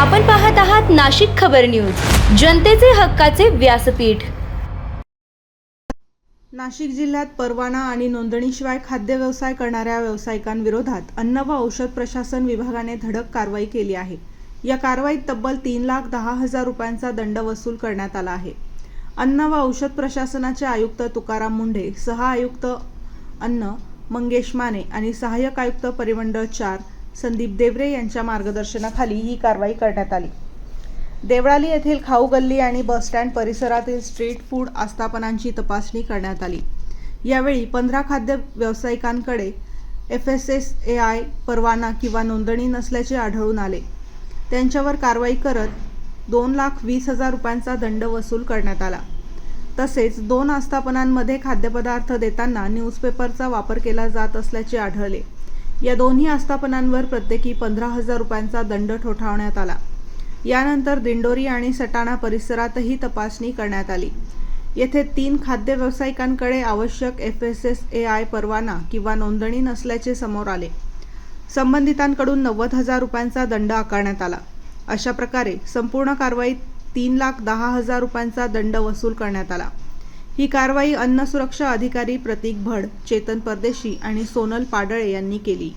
आपण पाहत आहात नाशिक खबर न्यूज, जनतेचे हक्काचे व्यासपीठ। नाशिक जिल्ह्यात परवाना आणि नोंदणीशिवाय खाद्य व्यवसाय करणाऱ्या व्यावसायिकांविरोधात अन्न व औषध प्रशासन विभागाने धडक कारवाई केली आहे। या कारवाईत तब्बल 3,10,000 रुपयांचा दंड वसूल करण्यात आला आहे। अन्न व औषध प्रशासनाचे आयुक्त तुकाराम मुंढे, सह-आयुक्त अन्न मंगेश माने आणि सहाय्यक आयुक्त परिमंडळ 4 संदीप देवरे यांच्या मार्गदर्शनाखाली ही कारवाई करण्यात आली। देवळाली येथील खाऊ गल्ली आणि बसस्टँड परिसरातील स्ट्रीट फूड आस्थापनांची तपासणी करण्यात आली। यावेळी 15 खाद्य व्यावसायिकांकडे FSSAI परवाना किंवा नोंदणी नसल्याचे आढळून आले। त्यांच्यावर कारवाई करत 2,20,000 रुपयांचा दंड वसूल करण्यात आला। तसेच 2 आस्थापनांमध्ये खाद्यपदार्थ देताना न्यूजपेपरचा वापर केला जात असल्याचे आढळले। या दोन्ही आस्थापनांवर प्रत्येकी 15,000 रुपयांचा दंड ठोठावण्यात आला। यानंतर दिंडोरी आणि सटाणा परिसरातही तपासणी करण्यात आली। येथे 3 खाद्य व्यावसायिकांकडे आवश्यक FSSAI परवाना किंवा नोंदणी नसल्याचे समोर आले। संबंधितांकडून 90,000 रुपयांचा दंड आकारण्यात आला। अशा प्रकारे संपूर्ण कारवाईत 3,10,000 रुपयांचा दंड वसूल करण्यात आला। ही कारवाई अन्न सुरक्षा अधिकारी प्रतीक भड, चेतन परदेशी आणि सोनल पाडळे यांनी केली।